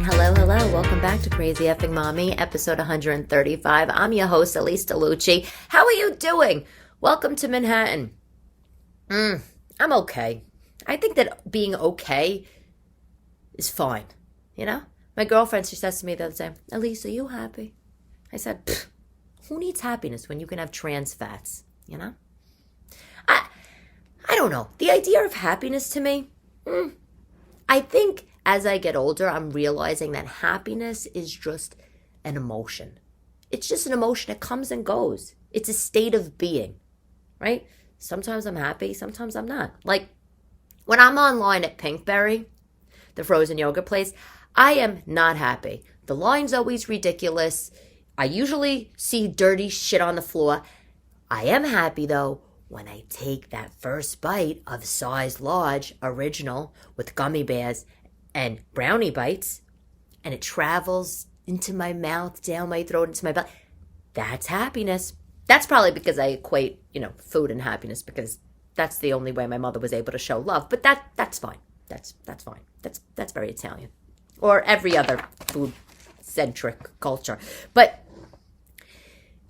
Hello. Welcome back to Crazy Effing Mommy, episode 135. I'm your host, Elyse DeLucci. How are you doing? Welcome to Manhattan. I'm okay. I think that being okay is fine. You know? My girlfriend, she says to me the other day, Elyse, are you happy? I said, who needs happiness when you can have trans fats? You know? I don't know. The idea of happiness to me, I think as I get older, I'm realizing that happiness is just an emotion. It's just an emotion. It comes and goes. It's a state of being, right? Sometimes I'm happy. Sometimes I'm not. Like when I'm online at Pinkberry, the frozen yogurt place, I am not happy. The line's always ridiculous. I usually see dirty shit on the floor. I am happy though when I take that first bite of size large original with gummy bears and brownie bites, and it travels into my mouth, down my throat, into my belly. That's happiness. That's probably because I equate, food and happiness, because that's the only way my mother was able to show love. But that's fine. That's fine. That's very Italian, or every other food-centric culture. But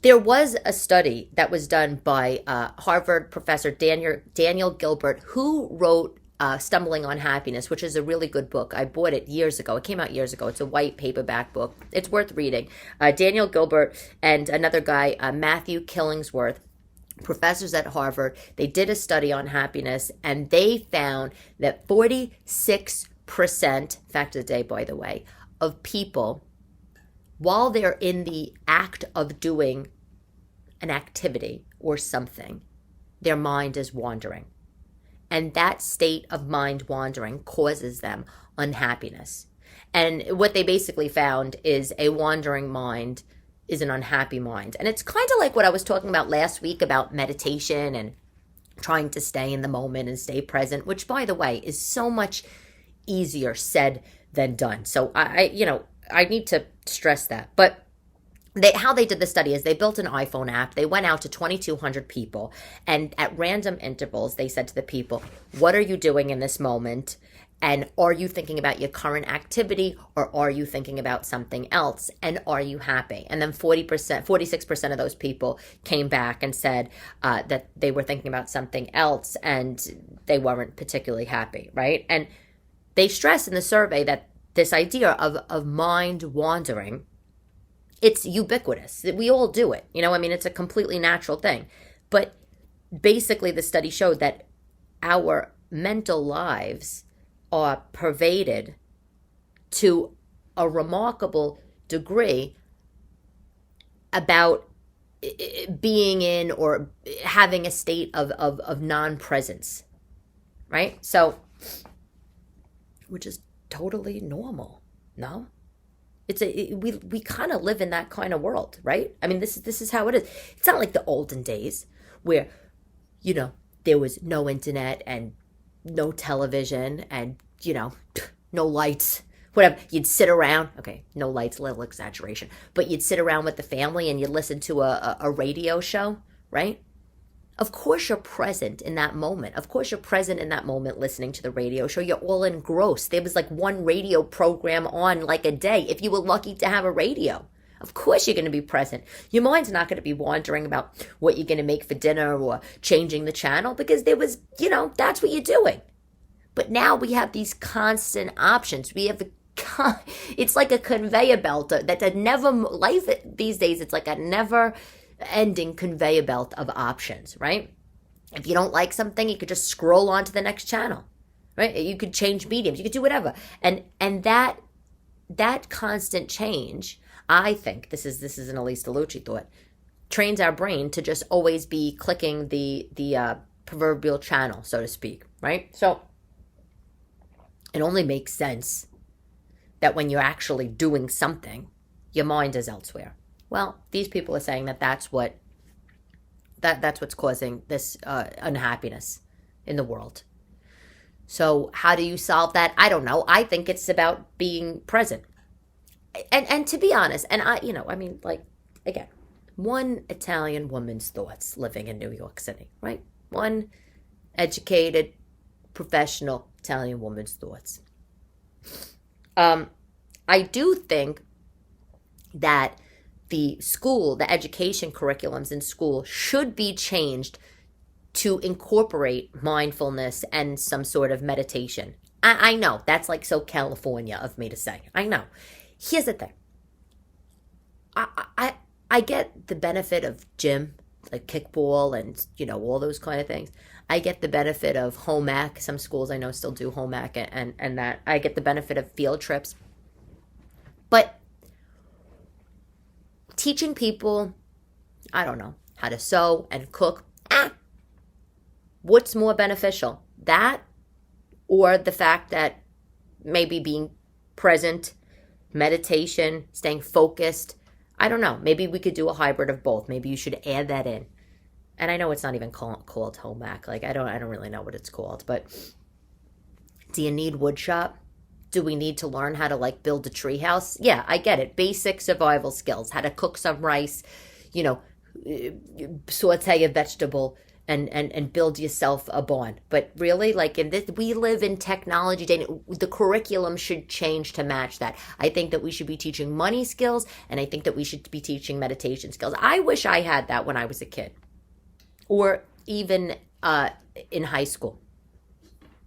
there was a study that was done by Harvard professor Daniel Gilbert, who wrote Stumbling on Happiness, which is a really good book. I bought it years ago. It came out years ago. It's a white paperback book. It's worth reading. Daniel Gilbert and another guy, Matthew Killingsworth, professors at Harvard, they did a study on happiness, and they found that 46%, fact of the day, by the way, of people, while they're in the act of doing an activity or something, their mind is wandering. And that state of mind wandering causes them unhappiness. And what they basically found is a wandering mind is an unhappy mind. And it's kind of like what I was talking about last week about meditation and trying to stay in the moment and stay present, which, by the way, is so much easier said than done. So I need to stress that. But how they did the study is they built an iPhone app. They went out to 2,200 people, and at random intervals, they said to the people, what are you doing in this moment? And are you thinking about your current activity, or are you thinking about something else? And are you happy? And then 46% of those people came back and said that they were thinking about something else and they weren't particularly happy, right? And they stress in the survey that this idea of mind wandering, it's ubiquitous. We all do it. It's a completely natural thing. But basically the study showed that our mental lives are pervaded to a remarkable degree about being in or having a state of non-presence, right? So, which is totally normal, no? We kind of live in that kind of world, right? This is how it is. It's not like the olden days where, there was no internet and no television and, no lights, whatever. You'd sit around, okay, no lights, a little exaggeration, but you'd sit around with the family and you'd listen to a radio show, right? Of course you're present in that moment. Of course you're present in that moment listening to the radio show. You're all engrossed. There was like one radio program on like a day, if you were lucky to have a radio. Of course you're going to be present. Your mind's not going to be wandering about what you're going to make for dinner or changing the channel, because there was, that's what you're doing. But now we have these constant options. We have it's like a conveyor belt that never, life these days, it's like a never ending conveyor belt of options, right? If you don't like something, you could just scroll on to the next channel, right? You could change mediums, you could do whatever. And that constant change, I think, this is an Elyse DeLucci thought, trains our brain to just always be clicking the proverbial channel, so to speak, right? So it only makes sense that when you're actually doing something, your mind is elsewhere. Well, these people are saying that's what's causing this unhappiness in the world. So how do you solve that? I don't know. I think it's about being present. And to be honest, and again, one Italian woman's thoughts living in New York City, right? One educated, professional Italian woman's thoughts. I do think that the education curriculums in school should be changed to incorporate mindfulness and some sort of meditation. I know that's like so California of me to say. I know. Here's the thing. I get the benefit of gym, like kickball and, all those kind of things. I get the benefit of home ec. Some schools I know still do home ec and that. I get the benefit of field trips. But teaching people, I don't know, how to sew and cook, what's more beneficial? That or the fact that maybe being present, meditation, staying focused, I don't know. Maybe we could do a hybrid of both. Maybe you should add that in. And I know it's not even called home ec. Like I don't really know what it's called. But do you need wood shop? Do we need to learn how to like build a tree house? Yeah, I get it. Basic survival skills. How to cook some rice, saute a vegetable and build yourself a barn. But really, like in this, we live in technology day. The curriculum should change to match that. I think that we should be teaching money skills, and I think that we should be teaching meditation skills. I wish I had that when I was a kid, or even in high school.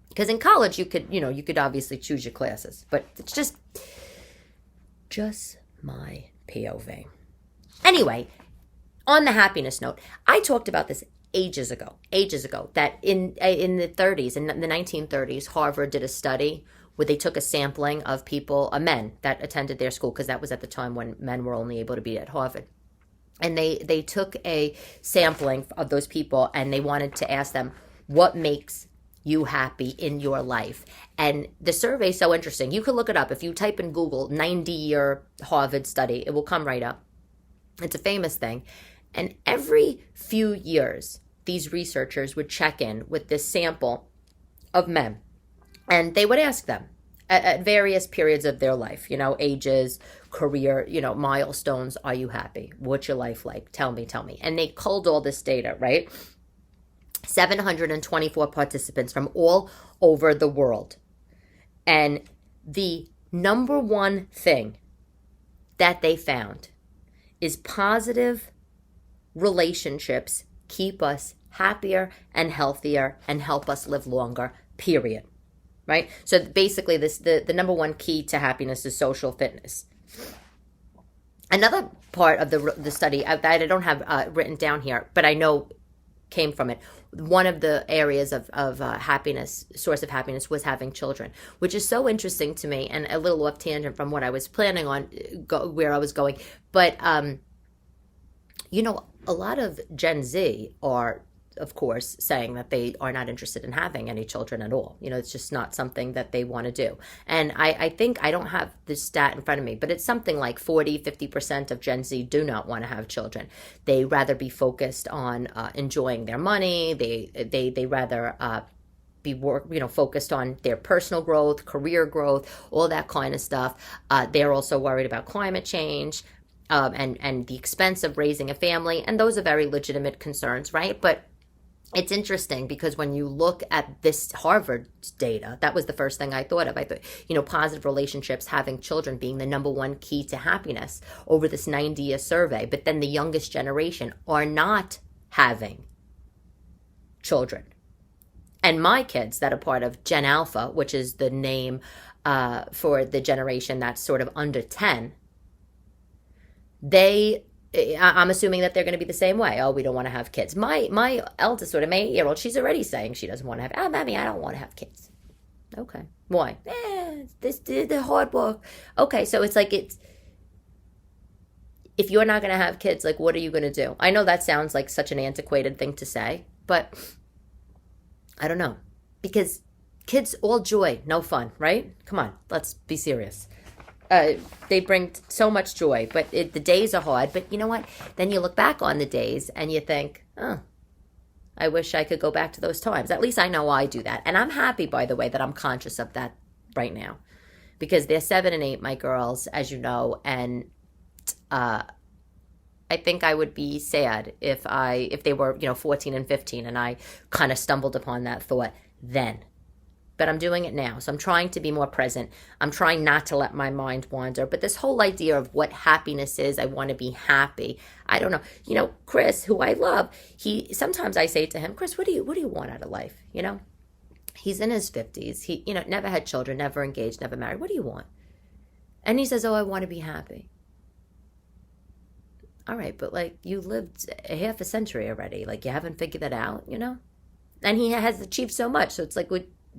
Because in college, you could obviously choose your classes, but it's just my POV. Anyway, on the happiness note, I talked about this ages ago, that in the 30s, in the 1930s, Harvard did a study where they took a sampling of men that attended their school, because that was at the time when men were only able to be at Harvard. And they took a sampling of those people, and they wanted to ask them, what makes you happy in your life? And the survey is so interesting. You can look it up. If you type in Google 90-year Harvard study, it will come right up. It's a famous thing. And every few years, these researchers would check in with this sample of men. And they would ask them at various periods of their life, ages, career, milestones. Are you happy? What's your life like? Tell me. And they culled all this data, right? 724 participants from all over the world. And the number one thing that they found is positive relationships keep us happier and healthier and help us live longer, period. Right? So basically the number one key to happiness is social fitness. Another part of the study that I don't have written down here, but I know came from it, one of the areas of happiness, source of happiness, was having children, which is so interesting to me, and a little off tangent from what I was planning on, where I was going. But, a lot of Gen Z are, of course, saying that they are not interested in having any children at all. It's just not something that they want to do. And I think, I don't have this stat in front of me, but it's something like 40-50% of Gen Z do not want to have children. They rather be focused on enjoying their money. They rather be focused on their personal growth, career growth, all that kind of stuff. They're also worried about climate change and the expense of raising a family. And those are very legitimate concerns, right? But it's interesting because when you look at this Harvard data, that was the first thing I thought of. I thought, positive relationships, having children being the number one key to happiness over this 90-year survey. But then the youngest generation are not having children. And my kids that are part of Gen Alpha, which is the name for the generation that's sort of under 10, I'm assuming that they're going to be the same way. Oh, we don't want to have kids. My eldest, sort of my 8-year-old, she's already saying she doesn't want to have. Mommy, I don't want to have kids. Okay, why? This the hard work. Okay, so it's like if you're not going to have kids, like what are you going to do? I know that sounds like such an antiquated thing to say, but I don't know, because kids, all joy, no fun, right? Come on, let's be serious. They bring so much joy, but the days are hard. But you know what? Then you look back on the days and you think, oh, I wish I could go back to those times. At least I know I do that. And I'm happy, by the way, that I'm conscious of that right now. Because they're 7 and 8, my girls, as you know. And I think I would be sad if they were, 14 and 15, and I kind of stumbled upon that thought then. but I'm doing it now. So I'm trying to be more present. I'm trying not to let my mind wander. But this whole idea of what happiness is, I want to be happy. I don't know. Chris, who I love, sometimes I say to him, Chris, what do you want out of life? He's in his 50s. He, never had children, never engaged, never married. What do you want? And he says, oh, I want to be happy. All right, but you lived a half a century already. You haven't figured that out, And he has achieved so much. So it's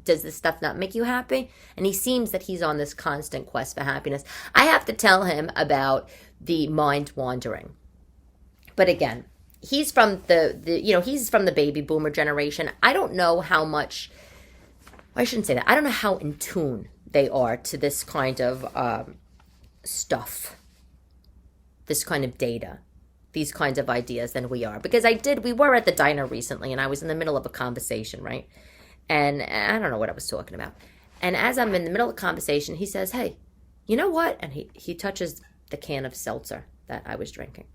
does this stuff not make you happy? And he seems that he's on this constant quest for happiness. I have to tell him about the mind wandering. But again, he's from he's from the baby boomer generation. I don't know how much, I shouldn't say that. I don't know how in tune they are to this kind of stuff, this kind of data, these kinds of ideas than we are. Because we were at the diner recently and I was in the middle of a conversation, right? And I don't know what I was talking about. And as I'm in the middle of the conversation, he says, hey, you know what? And he touches the can of seltzer that I was drinking.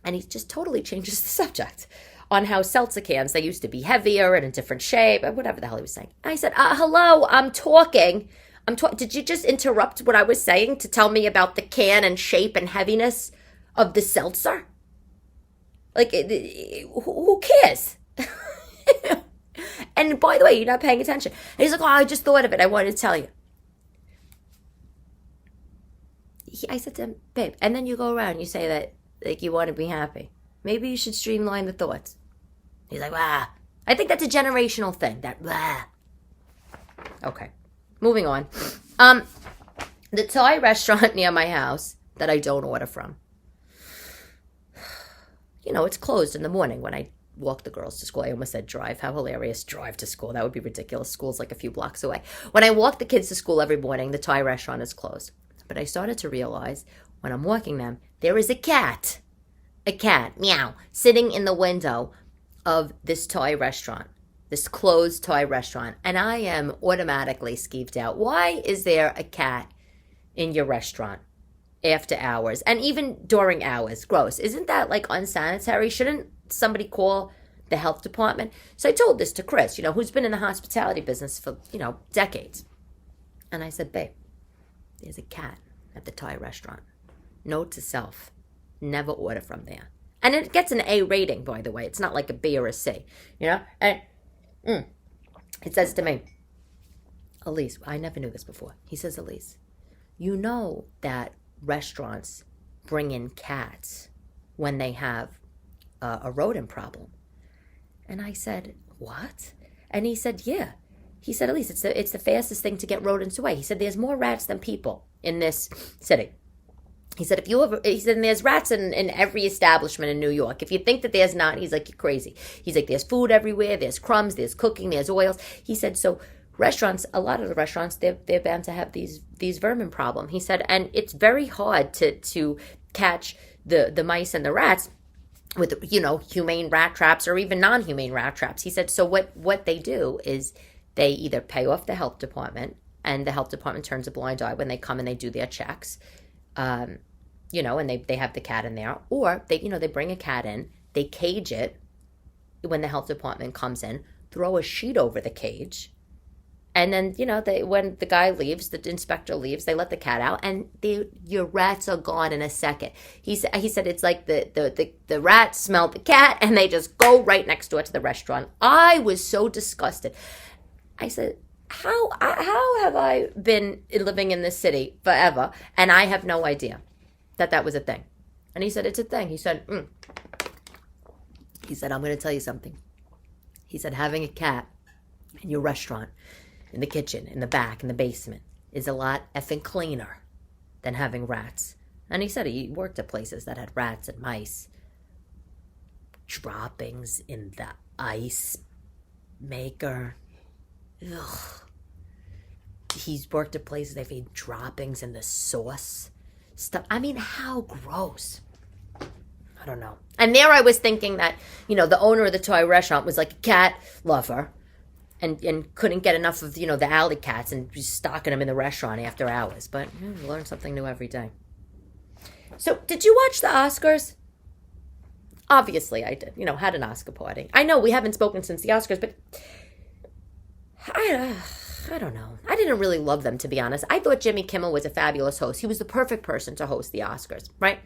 And he just totally changes the subject on how seltzer cans, they used to be heavier and in different shape, or whatever the hell he was saying. And I said, hello, I'm talking. Did you just interrupt what I was saying to tell me about the can and shape and heaviness of the seltzer? Who cares? And by the way, you're not paying attention. And he's like, oh, I just thought of it. I wanted to tell you. I said to him, babe, and then you go around and you say that you want to be happy. Maybe you should streamline the thoughts. He's like, I think that's a generational thing. Okay. Moving on. The Thai restaurant near my house that I don't order from. It's closed in the morning when I walk the girls to school. I almost said drive. How hilarious. Drive to school. That would be ridiculous. School's a few blocks away. When I walk the kids to school every morning, the Thai restaurant is closed. But I started to realize when I'm walking them, there is a cat, meow, sitting in the window of this Thai restaurant, this closed Thai restaurant. And I am automatically skeeved out. Why is there a cat in your restaurant after hours and even during hours? Gross. Isn't that unsanitary? Shouldn't somebody call the health department? So I told this to Chris, who's been in the hospitality business for, decades. And I said, babe, there's a cat at the Thai restaurant. Note to self, never order from there. And it gets an A rating, by the way. It's not like a B or a C, And it says to me, Elyse, I never knew this before. He says, Elyse, you know that restaurants bring in cats when they have a rodent problem. And I said, what? And he said, yeah. He said, Elyse, it's the fastest thing to get rodents away. He said, there's more rats than people in this city. He said, there's rats in every establishment in New York. If you think that there's not, he's like, you're crazy. He's like, there's food everywhere, there's crumbs, there's cooking, there's oils. He said, so restaurants, a lot of the restaurants, they're bound to have these vermin problem. He said, and it's very hard to catch the mice and the rats with, humane rat traps or even non-humane rat traps. He said, so what they do is they either pay off the health department, and the health department turns a blind eye when they come and they do their checks, and they have the cat in there, or they bring a cat in, they cage it when the health department comes in, throw a sheet over the cage, and then, when the guy leaves, the inspector leaves, they let the cat out, and your rats are gone in a second. He said it's like the rats smell the cat, and they just go right next door to the restaurant. I was so disgusted. I said, how have I been living in this city forever, and I have no idea that was a thing? And he said, it's a thing. He said, I'm going to tell you something. He said, having a cat in your restaurant, in the kitchen, in the back, in the basement, is a lot effing cleaner than having rats. And he said he worked at places that had rats and mice. Droppings in the ice maker. Ugh. He's worked at places they've had droppings in the sauce stuff. I mean, how gross. I don't know. And there I was thinking that, the owner of the Thai restaurant was like a cat lover and couldn't get enough of, the alley cats and just stocking them in the restaurant after hours. But you learn something new every day. So did you watch the Oscars? Obviously I did. Had an Oscar party. I know we haven't spoken since the Oscars, but I don't know. I didn't really love them, to be honest. I thought Jimmy Kimmel was a fabulous host. He was the perfect person to host the Oscars, right?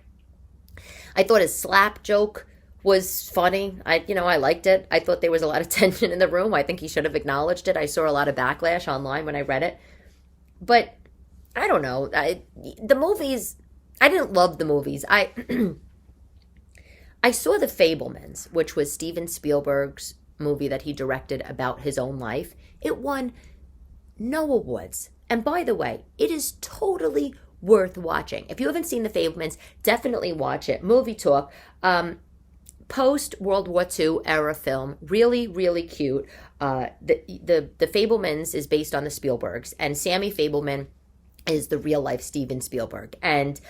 I thought his slap joke was funny. I liked it. I thought there was a lot of tension in the room. I think he should have acknowledged it. I saw a lot of backlash online when I read it. But I don't know. The movies, I didn't love the movies. I saw The Fabelmans, which was Steven Spielberg's movie that he directed about his own life. It won no awards. And by the way, it is totally worth watching. If you haven't seen The Fabelmans, definitely watch it. Movie Talk. Post World War II era film, really, really cute. The Fabelmans is based on the Spielbergs, and Sammy Fabelman is the real life Steven Spielberg. And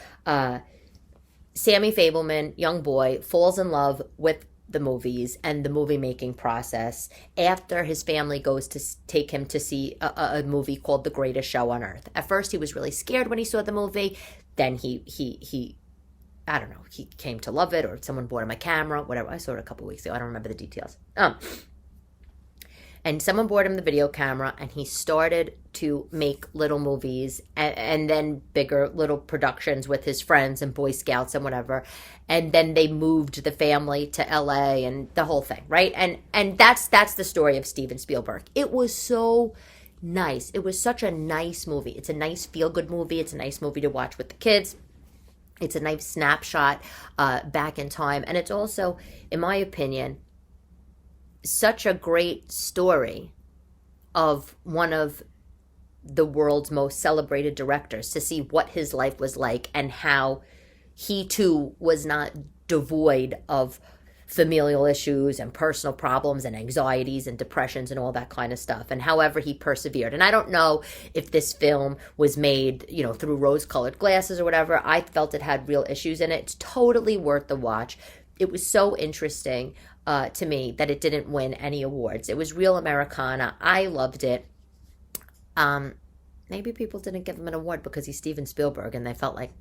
Sammy Fabelman, young boy, falls in love with the movies and the movie making process after his family goes to take him to see a movie called The Greatest Show on Earth. At first, he was really scared when he saw the movie. Then he I don't know, he came to love it, or someone bought him a camera, whatever. I saw it a couple weeks ago. I don't remember the details. And someone bought him the video camera, and he started to make little movies and then bigger little productions with his friends and Boy Scouts and whatever. And then they moved the family to LA and the whole thing, right? And that's the story of Steven Spielberg. It was so nice. It was such a nice movie. It's a nice feel-good movie. It's a nice movie to watch with the kids. It's a nice snapshot back in time. And it's also, in my opinion, such a great story of one of the world's most celebrated directors, to see what his life was like and how he too was not devoid of familial issues and personal problems and anxieties and depressions and all that kind of stuff, and however he persevered. And I don't know if this film was made, through rose-colored glasses or whatever. I felt it had real issues in it. It's totally worth the watch. It was so interesting to me that it didn't win any awards. It was real Americana. I loved it. Maybe people didn't give him an award because he's Steven Spielberg and they felt like,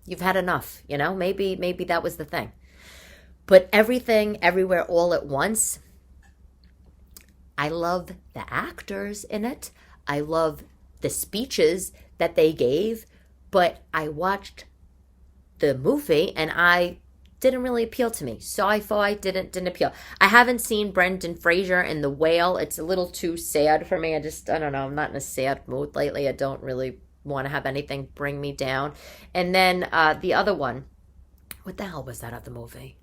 you've had enough. Maybe that was the thing. But Everything, Everywhere, All at Once, I love the actors in it. I love the speeches that they gave. But I watched the movie and I didn't really appeal to me. Sci-fi didn't appeal. I haven't seen Brendan Fraser in The Whale. It's a little too sad for me. I don't know. I'm not in a sad mood lately. I don't really want to have anything bring me down. And then the other one, what the hell was that other movie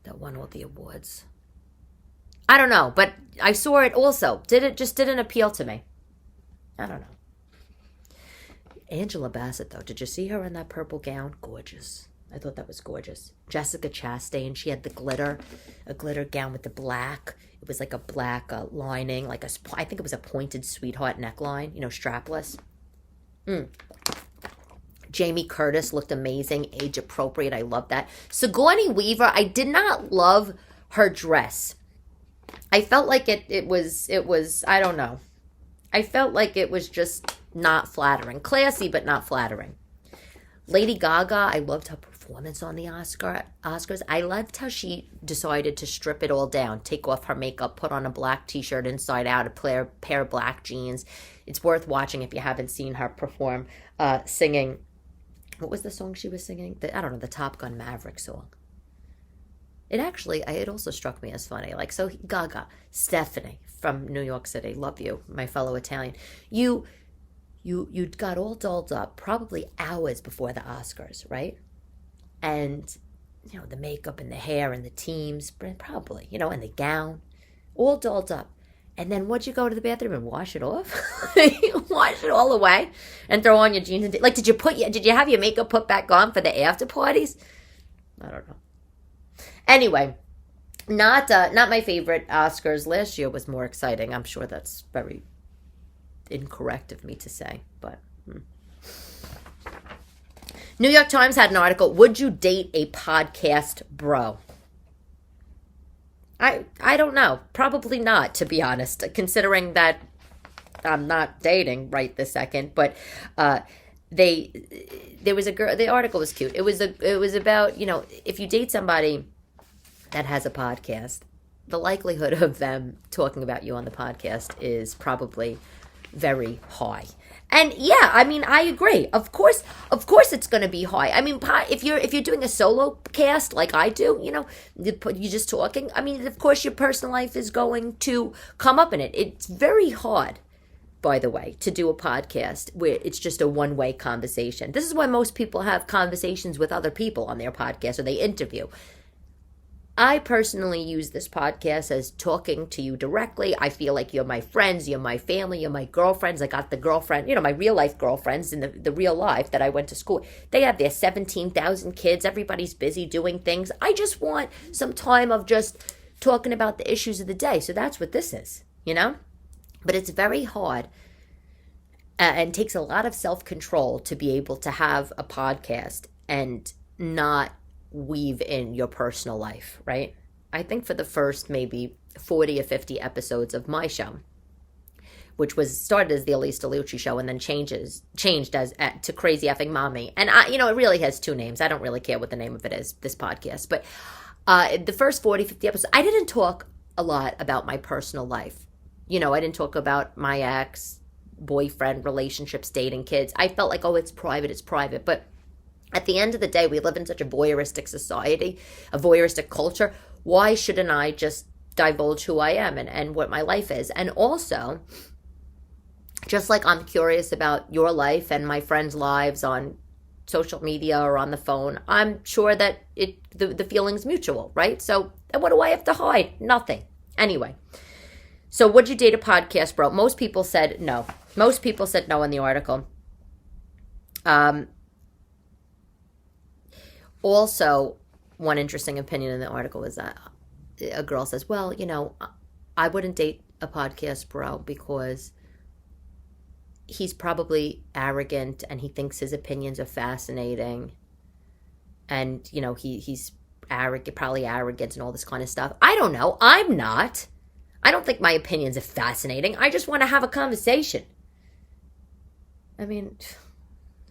that won all the awards? I don't know, but I saw it also. Just didn't appeal to me. I don't know. Angela Bassett, though, did you see her in that purple gown? Gorgeous. I thought that was gorgeous. Jessica Chastain, she had a glitter gown with the black. It was like a black lining, I think it was a pointed sweetheart neckline, strapless. Jamie Curtis looked amazing, age appropriate. I love that. Sigourney Weaver, I did not love her dress. I felt like it was, I don't know. I felt like it was just not flattering. Classy, but not flattering. Lady Gaga, I loved her performance on the Oscars. I loved how she decided to strip it all down, take off her makeup, put on a black t-shirt inside out, a pair of black jeans. It's worth watching if you haven't seen her perform, singing. What was the song she was singing? The Top Gun Maverick song. It also struck me as funny. Gaga, Stephanie from New York City, love you, my fellow Italian. You got all dolled up probably hours before the Oscars, right? And, the makeup and the hair and the teams, probably, and the gown, all dolled up. And then would you go to the bathroom and wash it off? Wash it all away and throw on your jeans? And did you have your makeup put back on for the after parties? I don't know. Anyway, not my favorite Oscars. Last year was more exciting. I'm sure that's very incorrect of me to say, but New York Times had an article, would you date a podcast bro? I don't know. Probably not, to be honest, considering that I'm not dating right this second, but there was a girl, the article was cute. It was about, if you date somebody that has a podcast, the likelihood of them talking about you on the podcast is probably very high. And yeah, I mean, I agree. Of course, it's going to be high. I mean, if you're doing a solo cast like I do, you're just talking. I mean, of course, your personal life is going to come up in it. It's very hard, by the way, to do a podcast where it's just a one-way conversation. This is why most people have conversations with other people on their podcast, or they interview. I personally use this podcast as talking to you directly. I feel like you're my friends, you're my family, you're my girlfriends. I got the girlfriend, my real life girlfriends in the real life that I went to school. They have their 17,000 kids. Everybody's busy doing things. I just want some time of just talking about the issues of the day. So that's what this is, But it's very hard and takes a lot of self-control to be able to have a podcast and not weave in your personal life, right? I think for the first maybe 40 or 50 episodes of my show, which was started as the Elyse DeLucci show and then changed as to Crazy Effing Mommy. And it really has two names. I don't really care what the name of it is, this podcast. But the first 40, 50 episodes, I didn't talk a lot about my personal life. I didn't talk about my ex, boyfriend, relationships, dating, kids. I felt like, it's private. But at the end of the day, we live in such a voyeuristic society, a voyeuristic culture. Why shouldn't I just divulge who I am and what my life is? And also, just like I'm curious about your life and my friends' lives on social media or on the phone, I'm sure that the feeling's mutual, right? So what do I have to hide? Nothing. Anyway, so would you date a podcast bro? Most people said no. Most people said no in the article. Also, one interesting opinion in the article was that a girl says, well, I wouldn't date a podcast bro because he's probably arrogant and he thinks his opinions are fascinating. And, he's arrogant, probably arrogant and all this kind of stuff. I don't know. I'm not. I don't think my opinions are fascinating. I just want to have a conversation. I mean,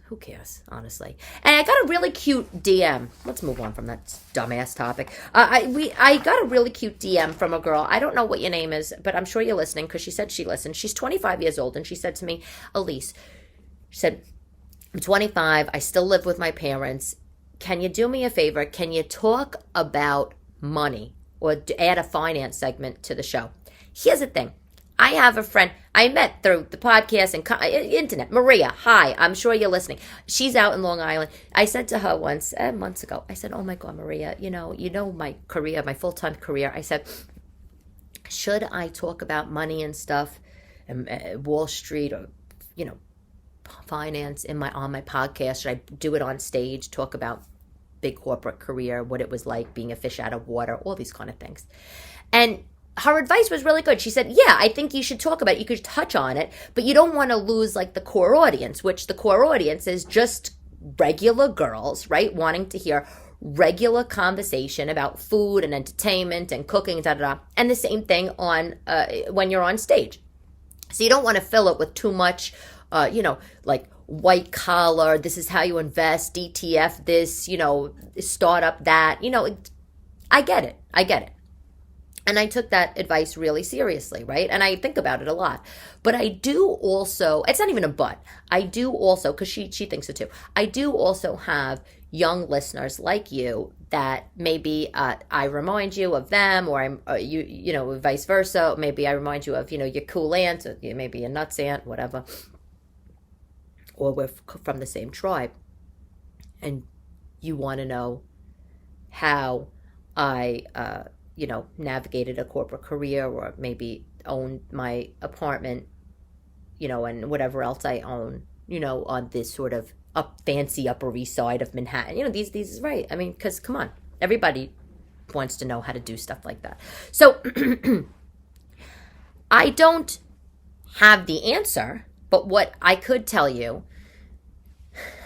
who cares, honestly? And I got a really cute DM. Let's move on from that dumbass topic. I got a really cute DM from a girl. I don't know what your name is, but I'm sure you're listening because she said she listened. She's 25 years old, and she said to me, Elyse, she said, I'm 25. I still live with my parents. Can you do me a favor? Can you talk about money or add a finance segment to the show? Here's the thing. I have a friend I met through the podcast and internet. Maria, hi. I'm sure you're listening. She's out in Long Island. I said to her once, months ago, I said, oh my God, Maria, you know my career, my full-time career. I said, should I talk about money and stuff, and Wall Street or, finance on my podcast? Should I do it on stage, talk about big corporate career, what it was like being a fish out of water, all these kind of things? And her advice was really good. She said, yeah, I think you should talk about it. You could touch on it, but you don't want to lose like the core audience, which the core audience is just regular girls, right? Wanting to hear regular conversation about food and entertainment and cooking, And the same thing on when you're on stage. So you don't want to fill it with too much, like white collar, this is how you invest, DTF this, startup that, I get it. And I took that advice really seriously, right? And I think about it a lot. But I do also, it's not even a but, I do also, because she thinks so too, I do also have young listeners like you that maybe I remind you of them, or vice versa. Maybe I remind you of, your cool aunt, or maybe your nuts aunt, whatever. Or we're from the same tribe. And you want to know how I, navigated a corporate career, or maybe owned my apartment, and whatever else I own, on this sort of fancy Upper East Side of Manhattan. These is right. I mean, because come on, everybody wants to know how to do stuff like that. So I don't have the answer, but what I could tell you,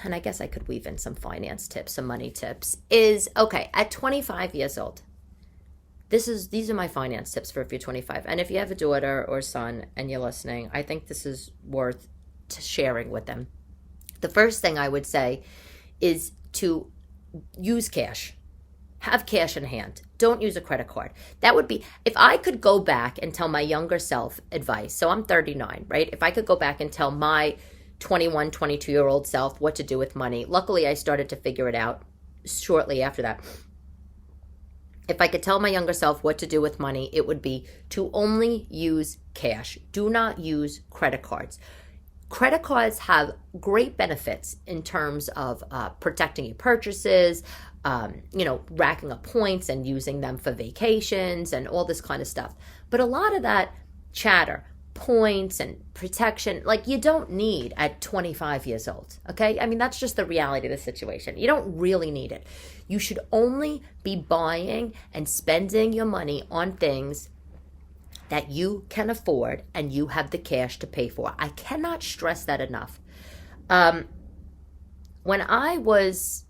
and I guess I could weave in some finance tips, some money tips, is, okay, at 25 years old, these are my finance tips for if you're 25. And if you have a daughter or son and you're listening, I think this is worth sharing with them. The first thing I would say is to use cash. have cash in hand. Don't use a credit card. That would be, if I could go back and tell my younger self advice, so I'm 39, right? If I could go back and tell my 21, 22-year-old self what to do with money, luckily I started to figure it out shortly after that. If I could tell my younger self what to do with money, it would be to only use cash. Do not use credit cards. Credit cards have great benefits in terms of protecting your purchases, racking up points and using them for vacations and all this kind of stuff. But a lot of that chatter, points and protection, like you don't need at 25 years old, okay? I mean, that's just the reality of the situation. You don't really need it. You should only be buying and spending your money on things that you can afford and you have the cash to pay for. I cannot stress that enough. When I was,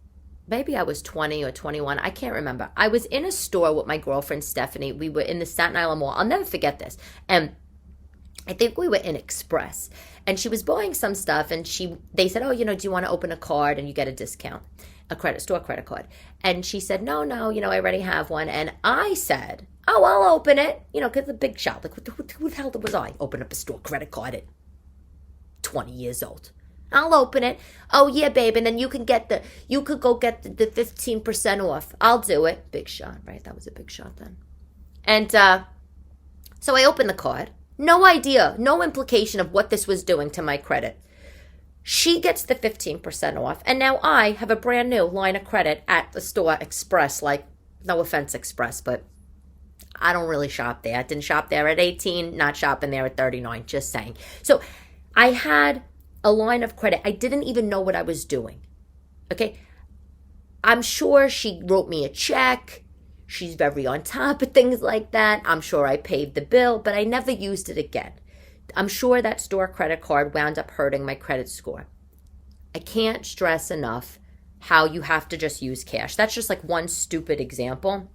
maybe I was 20 or 21, I can't remember. I was in a store with my girlfriend, Stephanie. We were in the Staten Island Mall. I'll never forget this. And I think we were in Express, and she was buying some stuff, and they said, do you want to open a card and you get a discount, a store credit card? And she said, no, I already have one. And I said, oh, I'll open it, because it's a big shop. Like, who the hell was I? Open up a store credit card at 20 years old. I'll open it. Oh, yeah, babe. And then you could go get the 15% off. I'll do it. Big shot, right? That was a big shot then. And so I opened the card. No idea, no implication of what this was doing to my credit. She gets the 15% off, and now I have a brand new line of credit at the store Express. Like, no offense, Express, but I don't really shop there. I didn't shop there at 18, not shopping there at 39, just saying. So I had a line of credit. I didn't even know what I was doing, okay? I'm sure she wrote me a check. She's very on top of things like that. I'm sure I paid the bill, but I never used it again. I'm sure that store credit card wound up hurting my credit score. I can't stress enough how you have to just use cash. That's just like one stupid example.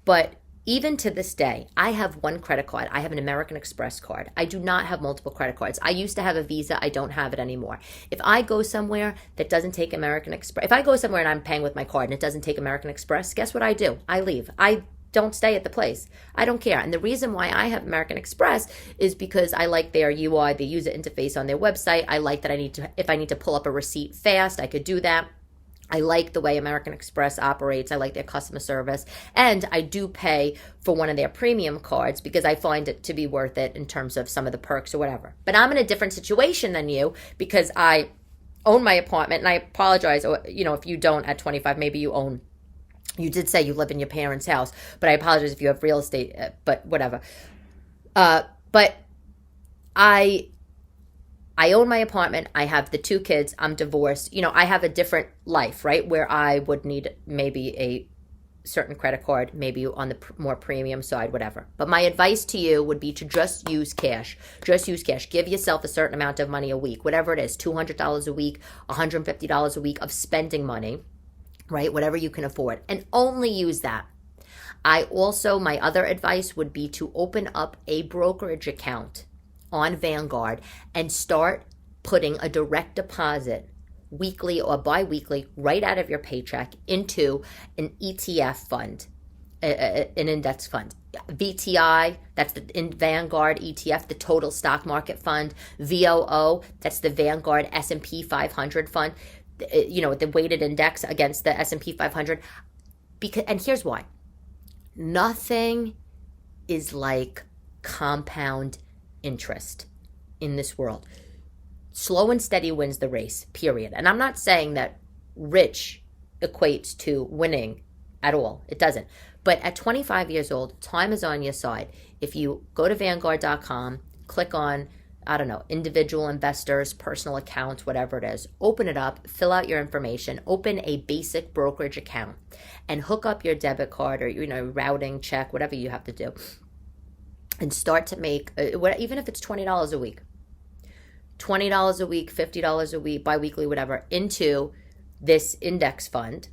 But even to this day, I have one credit card. I have an American Express card. I do not have multiple credit cards. I used to have a Visa. I don't have it anymore. If I go somewhere that doesn't take American Express, if I go somewhere and I'm paying with my card and it doesn't take American Express, guess what I do? I leave. I don't stay at the place. I don't care. And the reason why I have American Express is because I like their UI, the user interface on their website. I like that if I need to pull up a receipt fast, I could do that. I like the way American Express operates. I like their customer service. And I do pay for one of their premium cards because I find it to be worth it in terms of some of the perks or whatever. But I'm in a different situation than you because I own my apartment. And I apologize, if you don't at 25, maybe you did say you live in your parents' house. But I apologize if you have real estate, but whatever. But I own my apartment. I have the 2 kids. I'm divorced. I have a different life, right? Where I would need maybe a certain credit card, maybe on the more premium side, whatever. But my advice to you would be to just use cash. Just use cash. Give yourself a certain amount of money a week, whatever it is, $200 a week, $150 a week of spending money, right? Whatever you can afford. And only use that. My other advice would be to open up a brokerage account on Vanguard and start putting a direct deposit weekly or bi-weekly right out of your paycheck into an ETF fund, an index fund. VTI, that's the Vanguard ETF, the total stock market fund. VOO, that's the Vanguard S&P 500 fund, the weighted index against the S&P 500. And here's why. Nothing is like compound interest in this world. Slow and steady wins the race, period. And I'm not saying that rich equates to winning at all. It doesn't. But at 25 years old, time is on your side. If you go to Vanguard.com, click on, individual investors, personal accounts, whatever it is, open it up, fill out your information, open a basic brokerage account, and hook up your debit card or, routing, check, whatever you have to do. And start to make, even if it's $20 a week, $50 a week, bi-weekly, whatever, into this index fund.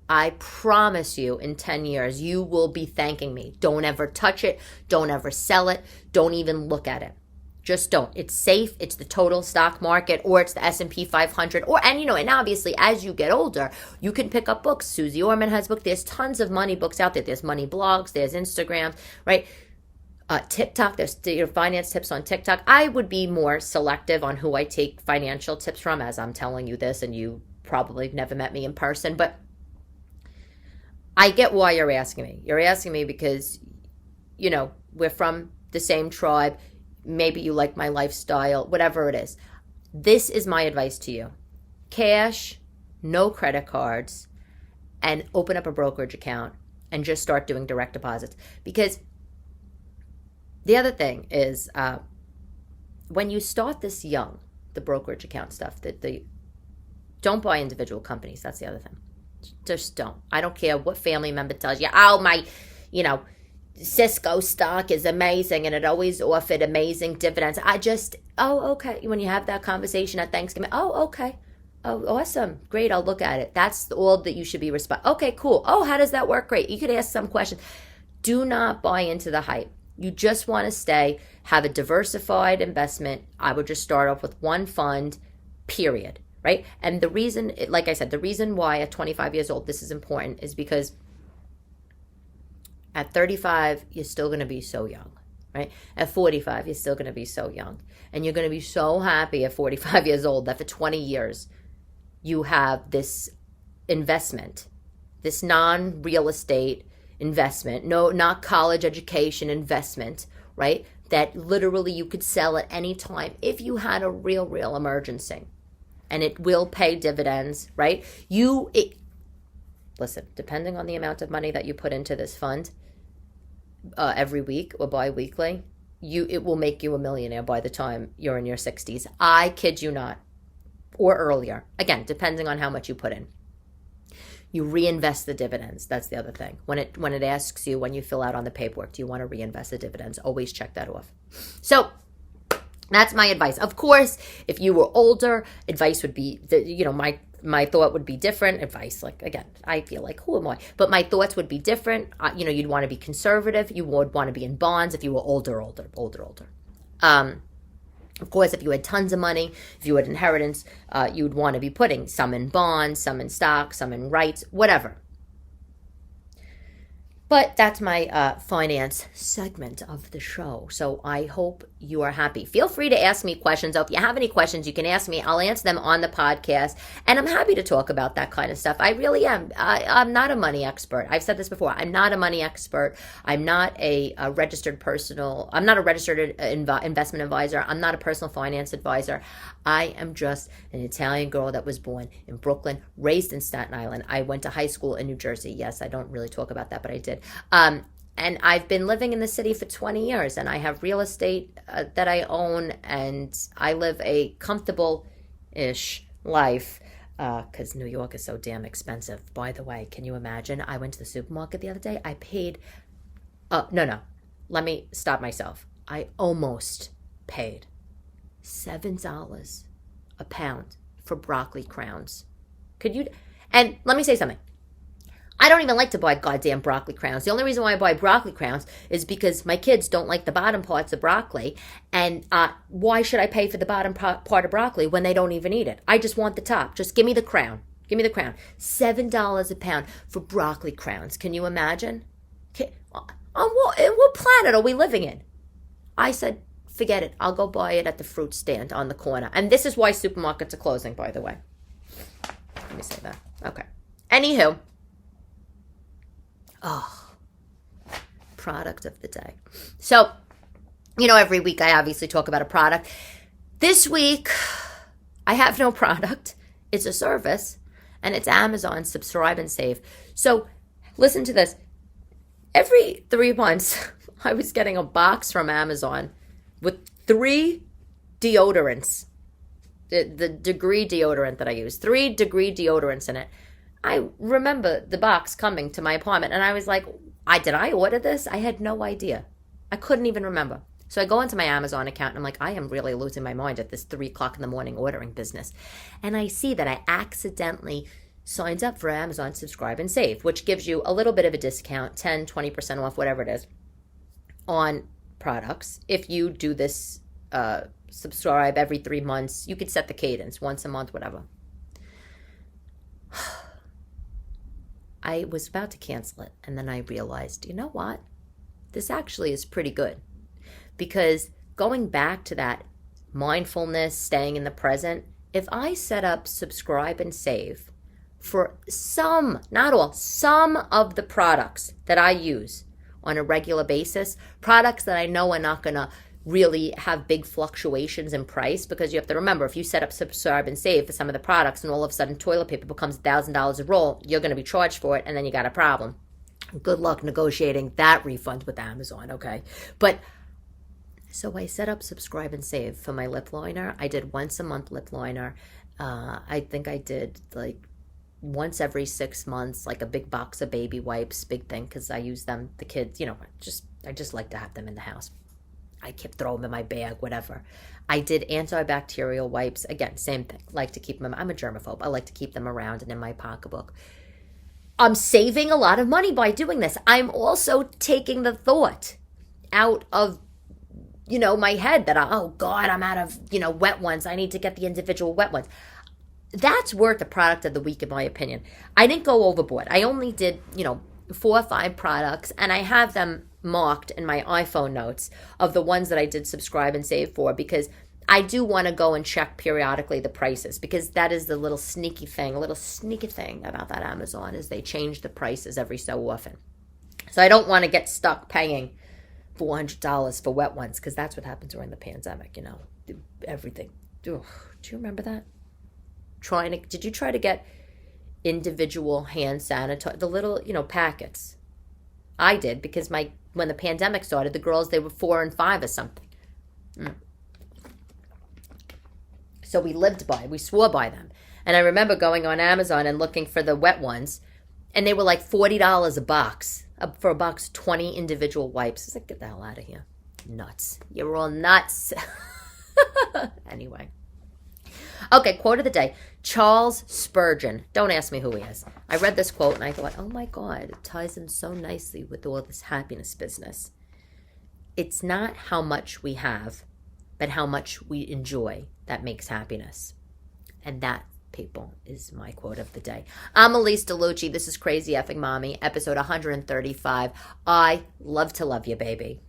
I promise you in 10 years, you will be thanking me. Don't ever touch it. Don't ever sell it. Don't even look at it. Just don't. It's safe. It's the total stock market, or it's the S&P 500. And obviously, as you get older, you can pick up books. Susie Orman has books. There's tons of money books out there. There's money blogs. There's Instagram, right? TikTok, there's finance tips on TikTok. I would be more selective on who I take financial tips from, as I'm telling you this, and you probably never met me in person, but I get why you're asking me. You're asking me because, we're from the same tribe. Maybe you like my lifestyle, whatever it is. This is my advice to you. Cash, no credit cards, and open up a brokerage account and just start doing direct deposits. Because the other thing is, when you start this young, the brokerage account stuff, don't buy individual companies. That's the other thing. Just don't. I don't care what family member tells you, my, Cisco stock is amazing and it always offered amazing dividends. Okay. When you have that conversation at Thanksgiving, okay. Oh, awesome. Great. I'll look at it. That's all that you should be Okay, cool. Oh, how does that work? Great. You could ask some questions. Do not buy into the hype. You just want to have a diversified investment. I would just start off with one fund, period, right? And the reason, like I said, the reason why at 25 years old this is important is because at 35, you're still going to be so young, right? At 45, you're still going to be so young. And you're going to be so happy at 45 years old that for 20 years, you have this investment, this non-real estate investment, not college education investment, right? That literally you could sell at any time if you had a real emergency, and it will pay dividends, right? Listen, depending on the amount of money that you put into this fund every week or bi-weekly, it will make you a millionaire by the time you're in your 60s. I kid you not, or earlier. Again, depending on how much you put in. You reinvest the dividends. That's the other thing. When it asks you, when you fill out on the paperwork, do you want to reinvest the dividends? Always check that off. So that's my advice. Of course, if you were older, advice would be, my thought would be different. Advice, like, again, I feel like, who am I? But my thoughts would be different. You'd want to be conservative. You would want to be in bonds if you were older. Of course, if you had tons of money, if you had inheritance, you would want to be putting some in bonds, some in stocks, some in REITs, whatever. But that's my finance segment of the show. So I hope you are happy. Feel free to ask me questions. If you have any questions, you can ask me. I'll answer them on the podcast. And I'm happy to talk about that kind of stuff. I really am. I'm not a money expert. I've said this before. I'm not a money expert. I'm not a registered investment advisor. I'm not a personal finance advisor. I am just an Italian girl that was born in Brooklyn, raised in Staten Island. I went to high school in New Jersey. Yes, I don't really talk about that, but I did. And I've been living in the city for 20 years, and I have real estate that I own, and I live a comfortable-ish life because New York is so damn expensive. By the way, can you imagine? I went to the supermarket the other day. I paid, no. Let me stop myself. I almost paid $7 a pound for broccoli crowns. And let me say something. I don't even like to buy goddamn broccoli crowns. The only reason why I buy broccoli crowns is because my kids don't like the bottom parts of broccoli. And why should I pay for the bottom part of broccoli when they don't even eat it? I just want the top. Just give me the crown. Give me the crown. $7 a pound for broccoli crowns. Can you imagine? In what planet are we living in? I said, forget it. I'll go buy it at the fruit stand on the corner. And this is why supermarkets are closing, by the way. Let me say that. Okay. Anywho. Product of the day. So, every week I obviously talk about a product. This week, I have no product. It's a service, and it's Amazon Subscribe and Save. So, listen to this. Every 3 months, I was getting a box from Amazon with 3 deodorants. The Degree deodorant that I use. 3 Degree deodorants in it. I remember the box coming to my apartment, and I was like, did I order this? I had no idea. I couldn't even remember. So I go into my Amazon account, and I'm like, I am really losing my mind at this 3 o'clock in the morning ordering business. And I see that I accidentally signed up for Amazon Subscribe and Save, which gives you a little bit of a discount, 10, 20% off, whatever it is, on products if you do this subscribe every 3 months. You could set the cadence, once a month, whatever. I was about to cancel it, and then I realized, you know what? This actually is pretty good. Because going back to that mindfulness, staying in the present, if I set up subscribe and save for some, not all, some of the products that I use on a regular basis, products that I know are not going to really have big fluctuations in price, because you have to remember, if you set up subscribe and save for some of the products and all of a sudden toilet paper becomes $1,000 a roll, you're going to be charged for it, and then you got a problem. Good luck negotiating that refund with Amazon, okay? But so I set up subscribe and save for my lip liner. I did once a month lip liner. I think I did like once every 6 months, like a big box of baby wipes, big thing, because I use them, the kids, I just like to have them in the house. I kept throwing them in my bag, whatever. I did antibacterial wipes. Again, same thing. Like to keep them. I'm a germaphobe. I like to keep them around and in my pocketbook. I'm saving a lot of money by doing this. I'm also taking the thought out of, my head that, oh God, I'm out of, wet ones. I need to get the individual wet ones. That's worth the product of the week, in my opinion. I didn't go overboard. I only did, 4 or 5 products, and I have them marked in my iPhone notes of the ones that I did subscribe and save for, because I do want to go and check periodically the prices, because that is the little sneaky thing about that Amazon, is they change the prices every so often. So I don't want to get stuck paying $400 for wet ones, because that's what happened during the pandemic, everything. Ugh, do you remember that? Did you try to get individual hand sanitizer, the little, packets? I did, because when the pandemic started, the girls, they were 4 and 5 or something. So we swore by them. And I remember going on Amazon and looking for the wet ones, and they were like $40 a box, for a box, 20 individual wipes. I was like, get the hell out of here. Nuts. You're all nuts. Anyway. Okay, quote of the day. Charles Spurgeon. Don't ask me who he is. I read this quote and I thought, oh my God, it ties in so nicely with all this happiness business. It's not how much we have, but how much we enjoy that makes happiness. And that, people, is my quote of the day. I'm Elyse DeLucci. This is Crazy Effing Mommy, episode 135. I love to love you, baby.